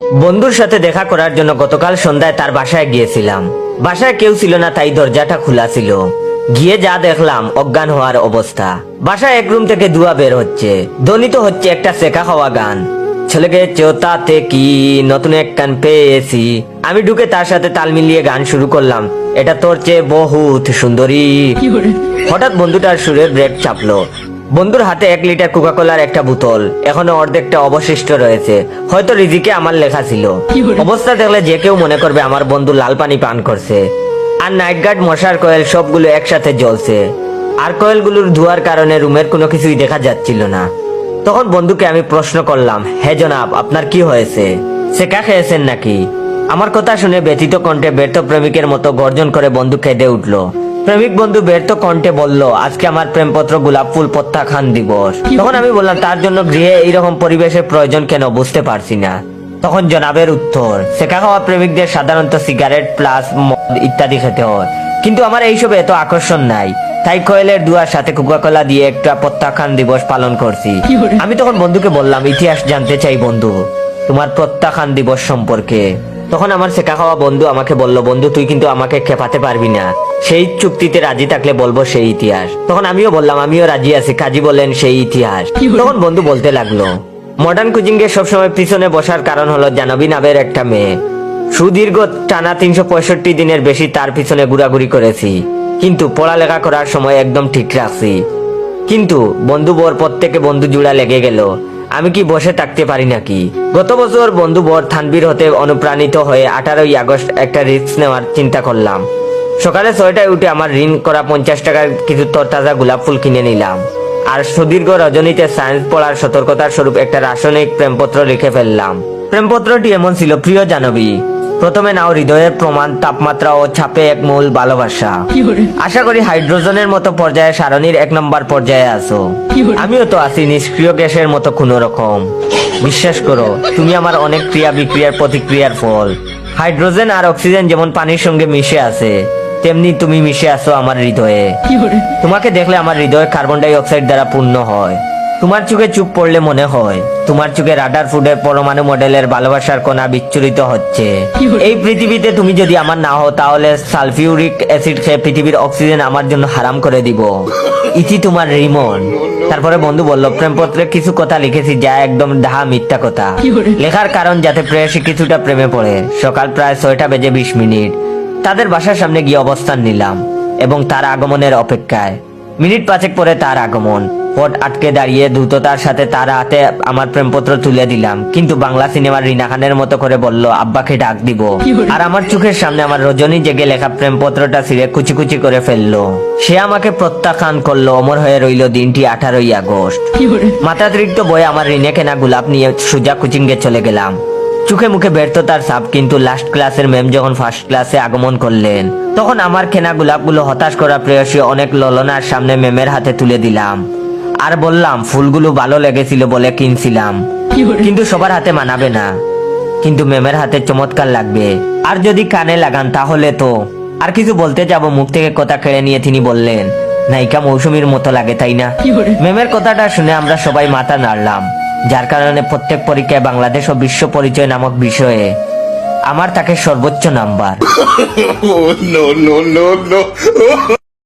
বন্ধুর সাথে দেখা করার জন্য গতকাল সন্ধ্যায় তার বাসায় গিয়েছিলাম। বাসায় কেউ ছিল না, তাই দরজাটা খোলা ছিল। গিয়ে যা দেখলাম অজ্ঞান হওয়ার অবস্থা। বাসায় এক রুম থেকে ধোঁয়া বের হচ্ছে, ধ্বনিত হচ্ছে একটা সেকা খাওয়া গান। ছেলেকে চোতাতে কি নতুন এক কান পেয়েছি। আমি ঢুকে তার সাথে তাল মিলিয়ে গান শুরু করলাম, এটা তোর চেয়ে বহুত সুন্দরী। হঠাৎ বন্ধুটার সুরের ব্রেক চাপলো। বন্ধুর হাতে 1 লিটার কোকাকোলার একটা বোতল, এখনো অর্ধেকটা অবশিষ্ট রয়েছে। হয়তো রিজিকে আমার লেখা ছিল। অবস্থা দেখলে যে কেউ মনে করবে আমার বন্ধু লাল পানি পান করছে। আর নাইট গার্ড, মশার কয়েল সবগুলো একসাথে জ্বলছে। আর কয়েলগুলোর ধোঁয়ার কারণে রুমের কোনো কিছুই দেখা যাচ্ছিল না। তখন বন্ধুকে আমি প্রশ্ন করলাম, হে জনাব, আপনার কি হয়েছে? সেকা খেয়েছেন নাকি? আমার কথা শুনে ব্যথিত কণ্ঠে ব্যর্থ প্রেমিকের মতো গর্জন করে বন্ধু কেঁদে উঠলো। প্রেমিক বন্ধু ব্যর্থ কণ্ঠে বলল, আজকে আমার প্রেমপত্র গোলাপ ফুল প্রত্যাখ্যান দিবস। তখন আমি বললাম, তার জন্য গৃহে এইরকম পরিবেশের প্রয়োজন কেন, বুঝতে পারছি না। তখন জনাবের উত্তর, সেকা খাওয়া প্রেমিকদের সাধারণত সিগারেট প্লাস মদ ইত্যাদি খেতে হয়, কিন্তু আমার এইসবে এত আকর্ষণ নাই, তাই কয়েলের দুয়ার সাথে কোকাকোলা দিয়ে একটা প্রত্যাখ্যান দিবস পালন করছি। আমি তখন বন্ধুকে বললাম, ইতিহাস জানতে চাই বন্ধু, তোমার প্রত্যাখ্যান দিবস সম্পর্কে। তখন আমার সেকা খাওয়া বন্ধু আমাকে বলল, বন্ধু তুই কিন্তু আমাকে খেপাতে পারবি না, সেই চুক্তিতে রাজি থাকলে বলবো সেই ইতিহাস। তখন আমিও বললাম, আমিও রাজি আছি, কাজী বলেন সেই ইতিহাস। তখন বন্ধু বলতে লাগলো, মডার্ন কুজিং এর সবসময় পিছনে বসার কারণ হলো জাহ্নবী নামের একটা মেয়ে। সুদীর্ঘ টানা 365 দিনের বেশি তার পিছনে ঘোরাঘুরি করেছি, কিন্তু পড়ালেখা করার সময় একদম ঠিক রাখছি। কিন্তু বন্ধু বর প্রত্যেকে বন্ধু জুড়া লেগে গেল, আমি কি বসে থাকতে পারি নাকি? গত বছর বন্ধু বর থানবীর হতে অনুপ্রাণিত হয়ে 18ই আগস্ট একটা রিস্ক নেওয়ার চিন্তা করলাম। সকালে 6টায় উঠে আমার ঋণ করা 50 টাকার কিছু তরতাজা গোলাপ ফুল কিনে নিলাম। আর সুদীর্ঘ রজনীতে সায়েন্স পড়ার সতর্কতার স্বরূপ একটা রাসায়নিক প্রেমপত্র লিখে ফেললাম। প্রেমপত্রটি এমন ছিল, প্রিয় জাহ্নবী, প্রথমে নাও হৃদয়ের প্রমাণ, তাপমাত্রা ও ছাপে এক মূল ভালোবাসা। আশা করি হাইড্রোজেনের মতো পর্যায়ে সারণীর 1 নম্বর পর্যায়ে আছো। আমিও তো আছি নিষ্ক্রিয় গ্যাসের মতো কোন রকম। বিশ্বাস করো, তুমি আমার অনেক ক্রিয়া বিক্রিয়ার প্রতিক্রিয়ার ফল। হাইড্রোজেন আর অক্সিজেন যেমন পানির সঙ্গে মিশে আছে, তেমনি তুমি মিশে আছো আমার হৃদয়ে। তোমাকে দেখলে আমার হৃদয় কার্বন ডাই অক্সাইড দ্বারা পূর্ণ হয়। তোমার চোখে চুপ পড়লে মনে হয় তোমার চোখে রাডার ফুডের পরমাণু মডেলের ভালোবাসার কণা বিচ্ছুরিত হচ্ছে। এই পৃথিবীতে তুমি যদি আমার না হও, তাহলে সালফিউরিক অ্যাসিড খেয়ে পৃথিবীর অক্সিজেন আমার জন্য হারাম করে দিব। ইতি তোমার রিমন। তারপরে বন্ধু বলল, প্রেমপত্রে কিছু কথা লিখেছি যা একদম ডাহা মিথ্যা কথা। লেখার কারণ যাতে প্রেয়সী কিছুটা প্রেমে পড়ে। সকাল প্রায় 6:20 তাদের বাসার সামনে গিয়ে অবস্থান নিলাম এবং তার আগমনের অপেক্ষায়। মিনিট 5 পরে তার আগমন। পথ আটকে দাঁড়িয়ে দ্রুততার সাথে তার হাতে আমার প্রেমপত্র তুলে দিলাম, কিন্তু বাংলা সিনেমার রিনা খানের মতো করে বলল, আব্বাকে ডাক দিব। আর আমার চোখের সামনে আমার রজনী জেগে লেখা প্রেমপত্রটা ছিঁড়ে কুচি কুচি করে ফেললো। সে আমাকে প্রত্যাখ্যান করলো। অমর হয়ে রইল দিনটি 18ই আগস্ট। মাথাতিরিক্ত বয়ে আমার ঋণে কেনা গোলাপ নিয়ে সোজা কোচিংয়ে চলে গেলাম। চোখে মুখে ব্যর্থতার ছাপ, কিন্তু লাস্ট ক্লাসের ম্যাম যখন ফার্স্ট ক্লাসে আগমন করলেন, তখন আমার কেনা গোলাপগুলো হতাশ করা প্রেয়সী অনেক ললনার সামনে ম্যামের হাতে তুলে দিলাম। আর বললাম, ফুলগুলো ভালো লেগেছিল বলে কিনছিলাম, কিন্তু সবার হাতে মানাবে না, কিন্তু ম্যামের হাতে চমৎকার লাগবে। আর যদি কানে লাগান তাহলে তো। আর কিছু বলতে যাব, মুখ থেকে কথা কেড়ে নিয়ে তিনি বললেন, নায়িকা মৌসুমীর মতো লাগে, তাই না? ম্যামের কথাটা শুনে আমরা সবাই মাথা নাড়লাম, যার কারণে প্রত্যেক পরীক্ষায় বাংলাদেশ ও বিশ্ব পরিচয় নামক বিষয়ে আমার তাকে সর্বোচ্চ নাম্বার।